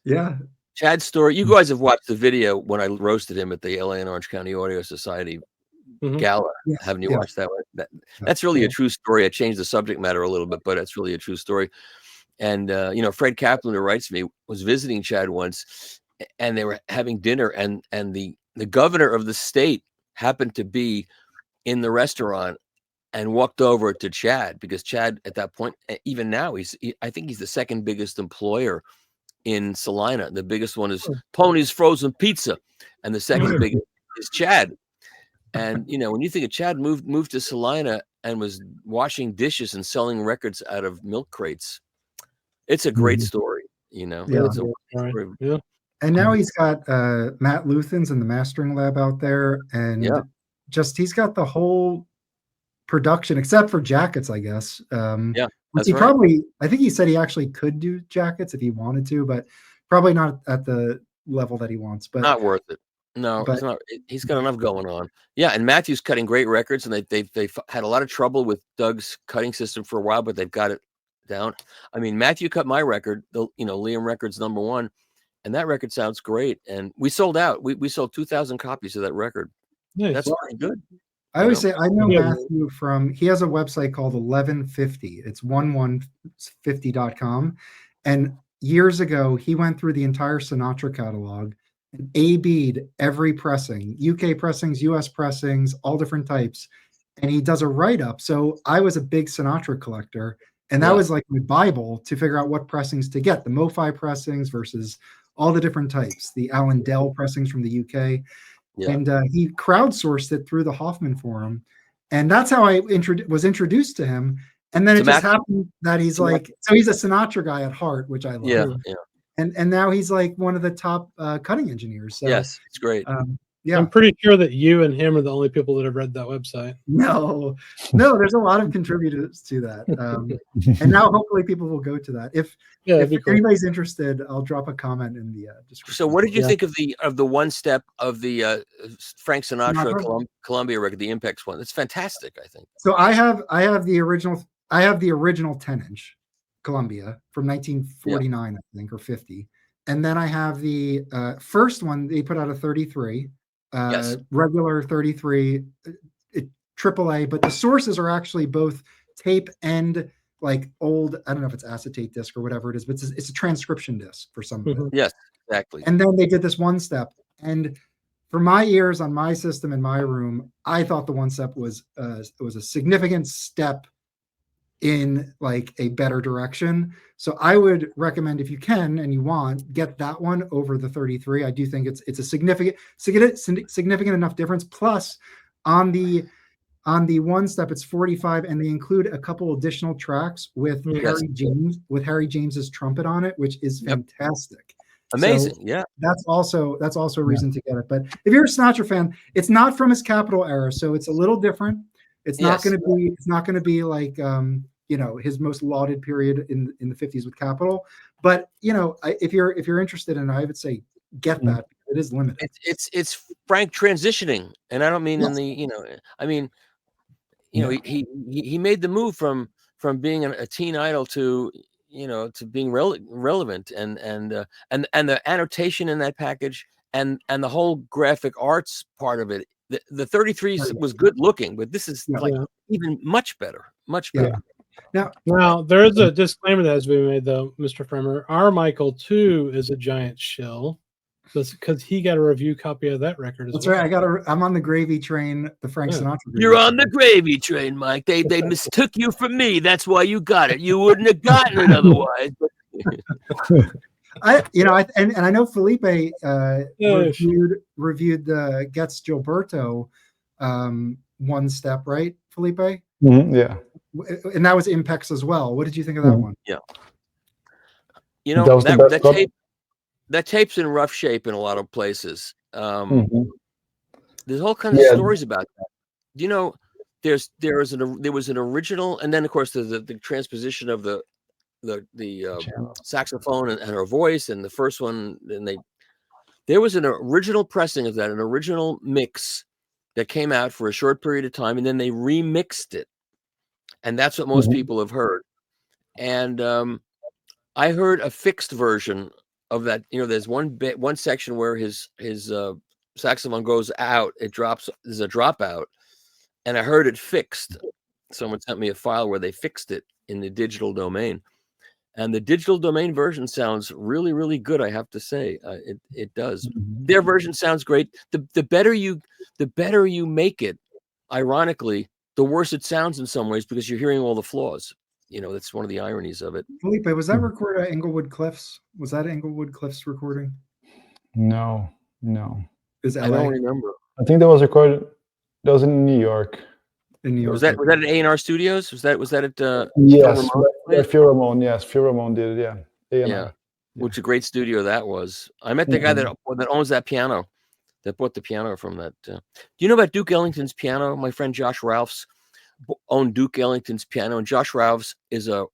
And Chad's story, you guys have watched the video when I roasted him at the LA and Orange County Audio Society gala. Yes. Haven't you watched that one? That's really a true story. I changed the subject matter a little bit, but it's really a true story. And Fred Kaplan, who writes me, was visiting Chad once, and they were having dinner, and the governor of the state happened to be in the restaurant and walked over to Chad, because Chad at that point, even now, I think he's the second biggest employer in Salina. The biggest one is Tony's Frozen Pizza, and the second biggest is Chad. And when you think of Chad moved to Salina and was washing dishes and selling records out of milk crates, it's a great story. It's a story. Yeah. And now he's got Matt Luthens in the mastering lab out there, and he's got the whole production except for jackets, I guess. That's I think he said he actually could do jackets if he wanted to, but probably not at the level that he wants. But not worth it. No, it's not. He's got enough going on. Yeah, and Matthew's cutting great records, and they've had a lot of trouble with Doug's cutting system for a while, but they've got it down. I mean, Matthew cut my record, Liam Records #1, and that record sounds great. And we sold out. We sold 2,000 copies of that record. Nice. That's pretty good. I always say I know Matthew he has a website called 1150. It's 1150.com. And years ago, he went through the entire Sinatra catalog and A-B'd every pressing, UK pressings, US pressings, all different types. And he does a write-up. So I was a big Sinatra collector, and that was like my Bible to figure out what pressings to get, the MoFi pressings versus all the different types, the Alan Dell pressings from the UK. and he crowdsourced it through the Hoffman Forum, and that's how I was introduced to him. And then it just happened that he's like, so he's a Sinatra guy at heart, which I love. Yeah. And now he's like one of the top cutting engineers. So, yes, it's great. Yeah, I'm pretty sure that you and him are the only people that have read that website. No, there's a lot of contributors to that, and now hopefully people will go to that. If anybody's interested, I'll drop a comment in the description. So, what did you think of the one step of the Frank Sinatra Columbia record, the Impex one? It's fantastic, I think. So I have the original 10-inch Columbia from 1949, I think, or 50, and then I have the first one. They put out a 33. Regular 33 AAA, but the sources are actually both tape and like old, I don't know if it's acetate disc or whatever it is, but it's a transcription disc for some of it. Yes, exactly. And then they did this one step, and for my ears on my system in my room, I thought the one step was a significant step in like a better direction. So I would recommend, if you can and you want, get that one over the 33. I do think it's a significant enough difference. Plus, on the one step, it's 45, and they include a couple additional tracks with Harry James's trumpet on it, which is fantastic. Amazing. So yeah. That's also a reason to get it. But if you're a Sinatra fan, it's not from his Capitol era, so it's a little different. It's not going to be like his most lauded period in the 50s with Capitol. But if you're interested in it, I would say get that. It is limited. It's Frank transitioning, and I don't mean in the he made the move from being a teen idol to being relevant, and the annotation in that package and the whole graphic arts part of it. The 33 was good looking, but this is even much better. Now there is a disclaimer that has been made, though, Mr. Fremer. Our Michael too is a giant shill, because he got a review copy of that record. That's right. I'm on the gravy train. The Frank Sinatra. You're on the gravy train, Mike. They mistook you for me. That's why you got it. You wouldn't have gotten it otherwise. I know Felipe reviewed the Getz Gilberto one step, right, Felipe? Yeah. And that was Impex as well. What did you think of that one? Yeah. That tape's in rough shape in a lot of places. There's all kinds of stories about that. There was an original, and then of course the transposition of the saxophone and her voice, and the first one, and there was an original pressing of that, an original mix that came out for a short period of time, and then they remixed it, and that's what most people have heard. And I heard a fixed version of that. There's one section where his saxophone goes out, it drops, there's a dropout, and I heard it fixed. Someone sent me a file where they fixed it in the digital domain, and the digital domain version sounds really, really good. I have to say, it does. Their version sounds great. The better you make it, ironically, the worse it sounds in some ways, because you're hearing all the flaws. That's one of the ironies of it. Felipe, was that recorded at Englewood Cliffs? Was that Englewood Cliffs recording? No. I don't remember. I think that was recorded. That was in New York. Was that at A&R Studios? Was that at yes, Phil Ramon. Yes, Phil Ramon did it. Yeah. A&R. Yeah, which a great studio that was. I met the guy that owns that piano, that bought the piano from that. Do you know about Duke Ellington's piano? My friend Josh Rouse owned Duke Ellington's piano, and Josh Rouse is a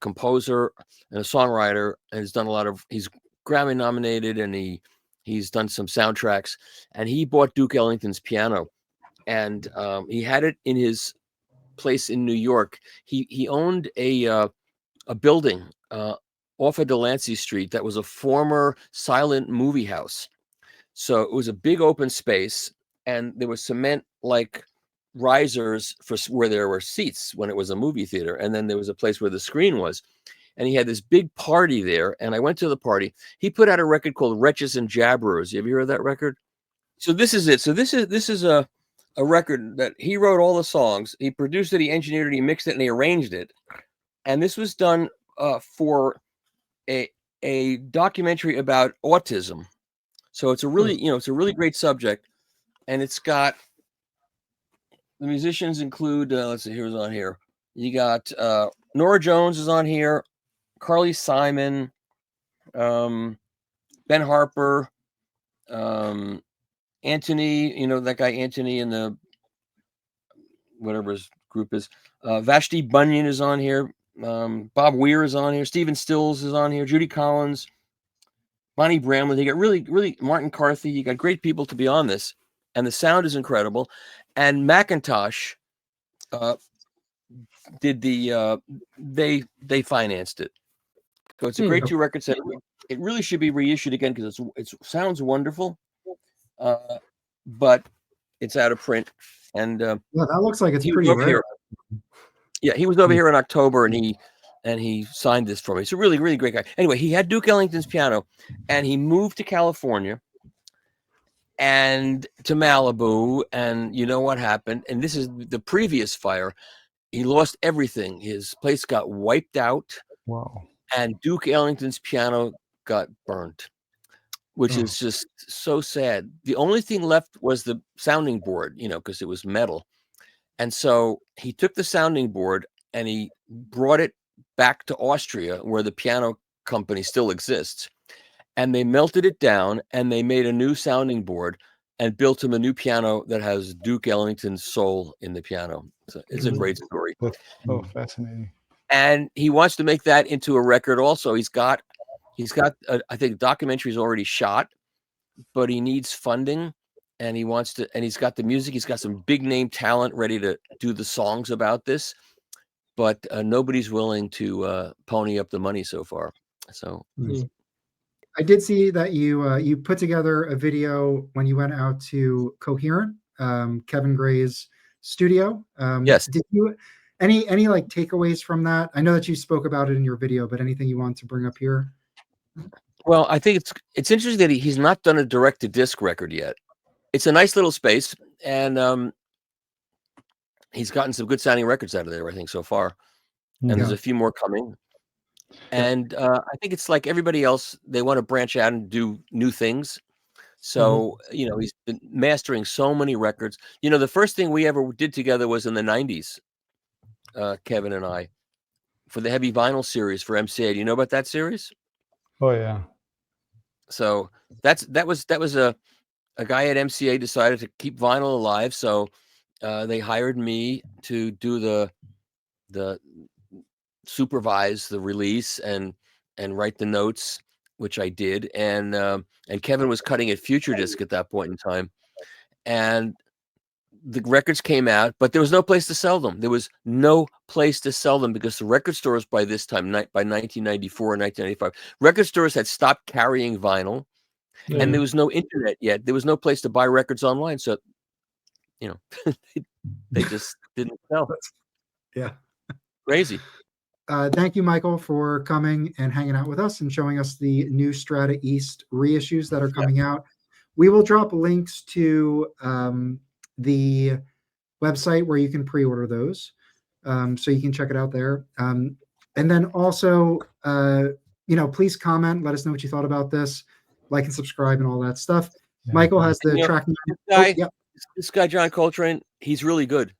composer and a songwriter, and has done he's Grammy nominated, and he's done some soundtracks, and he bought Duke Ellington's piano, and he had it in his place in New York. He owned a building off of Delancey Street that was a former silent movie house. So it was a big open space, and there was cement like risers for where there were seats when it was a movie theater, and then there was a place where the screen was, and he had this big party there, and I went to the party. He put out a record called Wretches and Jabberers. Have you heard that record? So this is it. So this is a record that he wrote all the songs, he produced it, he engineered it, he mixed it, and he arranged it, and this was done for a documentary about autism. So it's a really, it's a really great subject, and it's got the musicians include. Let's see, who's on here. You got Nora Jones is on here, Carly Simon, Ben Harper, Anthony. That guy Anthony in the whatever his group is. Vashti Bunyan is on here. Bob Weir is on here. Stephen Stills is on here. Judy Collins, Bonnie Bramlett. You got really Martin Carthy. You got great people to be on this, and the sound is incredible. And Macintosh did the they financed it, so it's a great 2-record set. It really should be reissued again because it sounds wonderful, but it's out of print. And yeah, that looks like it's pretty rare. Yeah, he was over here in October, and he signed this for me. He's a really, really great guy. Anyway, he had Duke Ellington's piano, and he moved to California and to Malibu. And you know what happened? And this is the previous fire. He lost everything. His place got wiped out. Wow. And Duke Ellington's piano got burnt, which is just so sad. The only thing left was the sounding board, because it was metal. And so he took the sounding board and he brought it back to Austria, where the piano company still exists. And they melted it down and they made a new sounding board and built him a new piano that has Duke Ellington's soul in the piano. So it's a great story. That's so fascinating. And he wants to make that into a record also. He's got I think documentary's already shot, but he needs funding, and he wants to, and he's got the music. He's got some big name talent ready to do the songs about this, but nobody's willing to pony up the money so far. So I did see that you put together a video when you went out to Coherent, Kevin Gray's studio. Yes. Did you any like takeaways from that? I know that you spoke about it in your video, but anything you want to bring up here? Well, I think it's interesting that he's not done a direct-to-disc record yet. It's a nice little space, and he's gotten some good sounding records out of there, I think, so far. And there's a few more coming. And I think it's like everybody else, they want to branch out and do new things. So, he's been mastering so many records. The first thing we ever did together was in the 90s, Kevin and I, for the Heavy Vinyl series for MCA. Do you know about that series? Oh, yeah. So that was a guy at MCA decided to keep vinyl alive. So they hired me to do the supervise the release and write the notes, which I did. And Kevin was cutting at Future Disc at that point in time. And the records came out, but there was no place to sell them. There was no place to sell them because the record stores by this time, by 1994 and 1995, record stores had stopped carrying vinyl, and there was no internet yet. There was no place to buy records online. So, they just didn't sell. Yeah. Crazy. Thank you, Michael, for coming and hanging out with us and showing us the new Strata-EAST reissues that are coming out. We will drop links to the website where you can pre-order those, so you can check it out there. And then also, please comment, let us know what you thought about this, like and subscribe and all that stuff. Yeah. Michael has the tracking. This guy, John Coltrane, he's really good.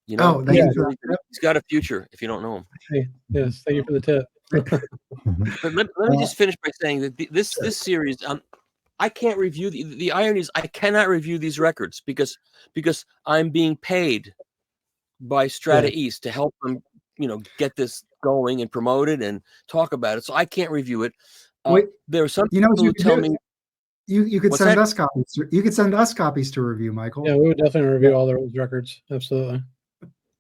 He's got a future if you don't know him. Hey, yes, thank you for the tip. But let me just finish by saying that this series, I can't review the irony is I cannot review these records because I'm being paid by Strata-EAST to help them, get this going and promote it and talk about it. So I can't review it. There are some people who tell me you could send us copies. You could send us copies to review, Michael. Yeah, we would definitely review all those records. Absolutely.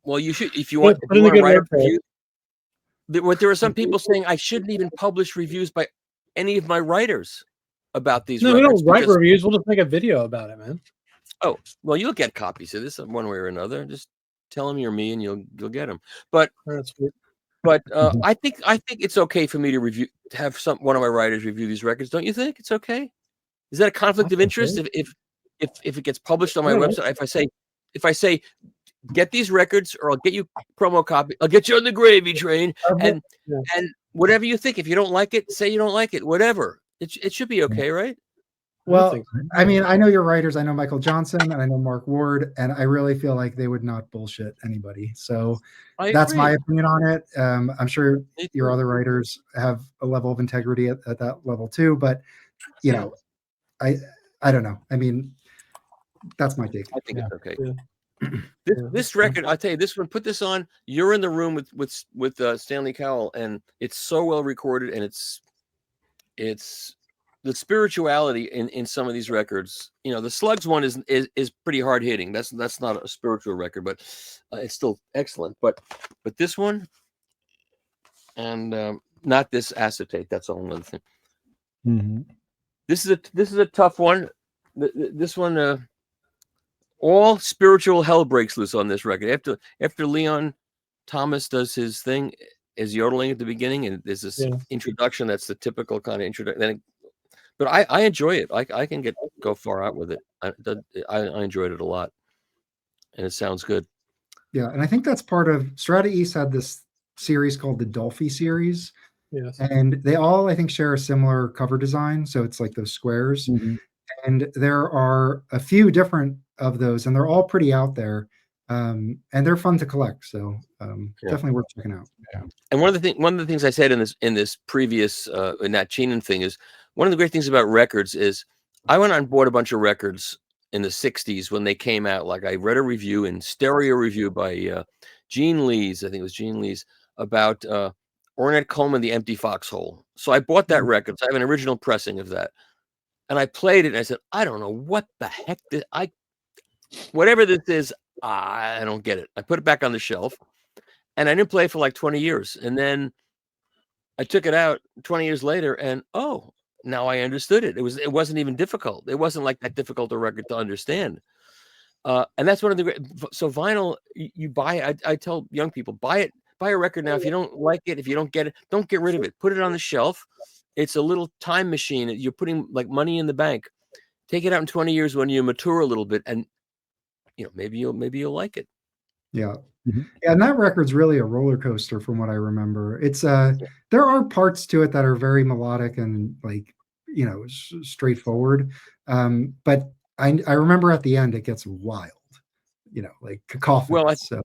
Well, you should if you want to write a review. There are some people saying I shouldn't even publish reviews by any of my writers about these records. No, we don't write reviews. We'll just make a video about it, man. Oh, well, you'll get copies of this one way or another. Just tell them you're me and you'll get them. But I think it's okay for me to have one of my writers review these records. Don't you think it's okay? Is that a conflict of interest if it gets published on my website? If I say get these records or I'll get you promo copy, I'll get you on the gravy train, and whatever you think. If you don't like it, say you don't like it. Whatever. It should be okay, right? Well, I mean, I know your writers. I know Michael Johnson and I know Mark Ward, and I really feel like they would not bullshit anybody. So that's my opinion on it. I'm sure your other writers have a level of integrity at that level too, but you know, I don't know. I mean, that's my take. I think it's okay. This record, I'll tell you, this one, put this on. You're in the room with Stanley Cowell, and it's so well recorded, and it's the spirituality in some of these records. You know, the Slugs one is pretty hard hitting. That's not a spiritual record, but it's still excellent. But this one, and not this acetate. That's all another thing. Mm-hmm. This is a tough one. This one, all spiritual hell breaks loose on this record. After Leon Thomas does his thing, is yodeling at the beginning, and there's this introduction that's the typical kind of introduction. But I enjoy it. I can go far out with it. I enjoyed it a lot, and it sounds good. Yeah, and I think that's part of Strata-East had this series called the Dolphy series. Yes. And they all, I think, share a similar cover design. So it's like those squares. Mm-hmm. And there are a few different of those, and they're all pretty out there. And they're fun to collect. So definitely worth checking out. Yeah. And one of the things I said in this previous in that Cheenan thing is, one of the great things about records is I went out and bought a bunch of records in the 60s when they came out. Like I read a review in Stereo Review by Gene Lees, I think it was Gene Lees, about Ornette Coleman, The Empty Foxhole. So I bought that record. So I have an original pressing of that. And I played it and I said, I don't know what the heck whatever this is, I don't get it. I put it back on the shelf and I didn't play it for like 20 years. And then I took it out 20 years later and now I understood it. It wasn't even difficult. It wasn't like that difficult a record to understand. And that's one of the so vinyl, you buy. I tell young people, buy a record now. If you don't like it, if you don't get it, don't get rid of it. Put it on the shelf. It's a little time machine. You're putting like money in the bank. Take it out in 20 years when you mature a little bit, and maybe you'll like it. Yeah. Mm-hmm. Yeah, and that record's really a roller coaster from what I remember. It's there are parts to it that are very melodic and like straightforward. But I remember at the end it gets wild, like cacophonous. Well,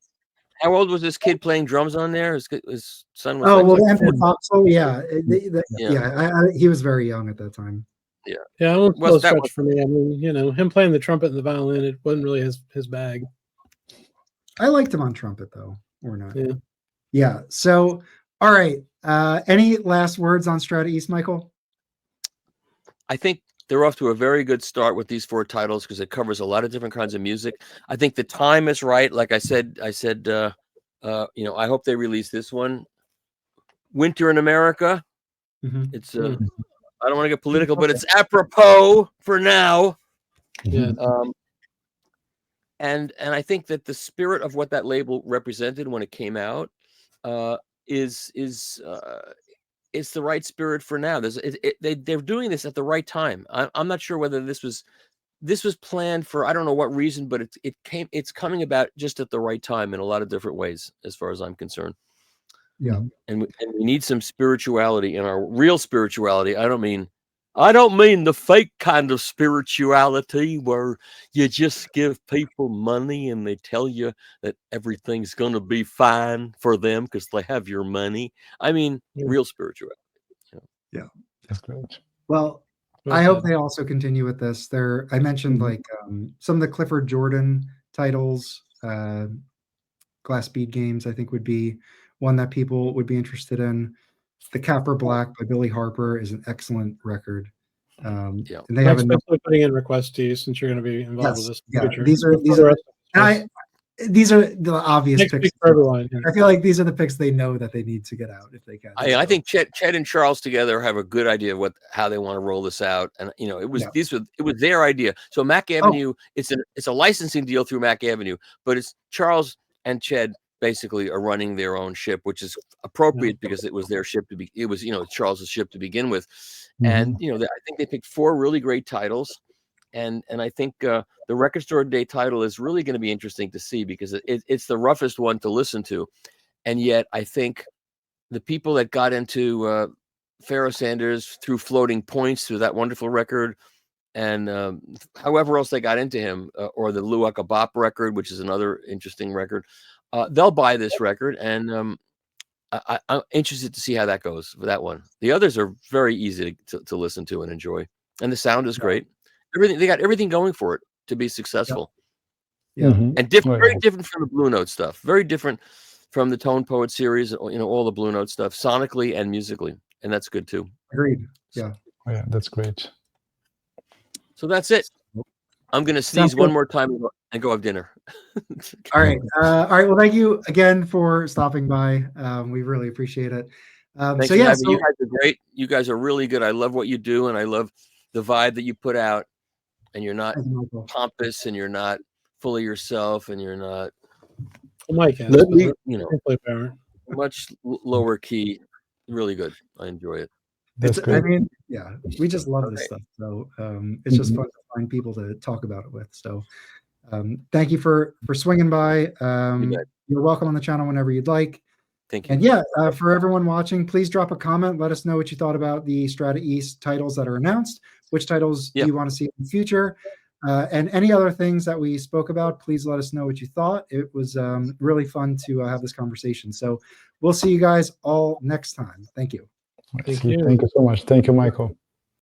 how old was this kid playing drums on there? His son was. He was very young at that time. Yeah. Yeah, it was stretch for me. I mean, him playing the trumpet and the violin, it wasn't really his bag. I liked him on trumpet though, or not. Yeah. So, all right. Any last words on Strata-East, Michael? I think they're off to a very good start with these 4 titles because it covers a lot of different kinds of music. I think the time is right. Like I said, I hope they release this one. Winter in America. Mm-hmm. It's I don't want to get political, but it's apropos for now. Yeah. And I think that the spirit of what that label represented when it came out is it's the right spirit for now. They're doing this at the right time. I'm not sure whether this was planned for I don't know what reason, but it's coming about just at the right time in a lot of different ways, as far as I'm concerned. Yeah, and we need some spirituality in our real spirituality. I don't mean the fake kind of spirituality where you just give people money and they tell you that everything's going to be fine for them because they have your money. I mean, real spirituality. Yeah, that's great. Well, I hope they also continue with this. I mentioned like some of the Clifford Jordan titles, Glass Bead Games, I think would be one that people would be interested in. The Capper Black by Billy Harper is an excellent record. And they have putting in requests to you since you're going to be involved with this. Yeah, these are the obvious picks for everyone. I feel like these are the picks they know that they need to get out if they can. I think Chet and Charles together have a good idea of how they want to roll this out, and it was their idea. So Mac Avenue, it's a licensing deal through Mac Avenue, but it's Charles and Ched basically are running their own ship, which is appropriate because it was their ship Charles's ship to begin with. And I think they picked 4 really great titles, and I think the Record Store Day title is really going to be interesting to see because it's the roughest one to listen to, and yet I think the people that got into Pharoah Sanders through Floating Points, through that wonderful record, however else they got into him, or the Luaka Bop record, which is another interesting record, they'll buy this record, and I'm interested to see how that goes for that one. The others are very easy to listen to and enjoy, and the sound is great. They got everything going for it to be successful. Yeah, and very different from the Blue Note stuff. Very different from the Tone Poet series. All the Blue Note stuff, sonically and musically, and that's good too. Agreed. Yeah. Oh, yeah, that's great. So that's it. I'm gonna sneeze one more time and go have dinner. All right. All right. Well, thank you again for stopping by. We really appreciate it. So yeah, you guys are great. You guys are really good. I love what you do, and I love the vibe that you put out. And you're not pompous, and you're not full of yourself, and you're not, much lower key. Really good. I enjoy it. I mean, yeah, we just love this stuff. So it's just fun to find people to talk about it with. So thank you for swinging by. You're welcome on the channel whenever you'd like. Thank you. And yeah, for everyone watching, please drop a comment. Let us know what you thought about the Strata-East titles that are announced. Which titles do you want to see in the future? And any other things that we spoke about, please let us know what you thought. It was really fun to have this conversation. So we'll see you guys all next time. Thank you. Thank you so much. Thank you, Michael.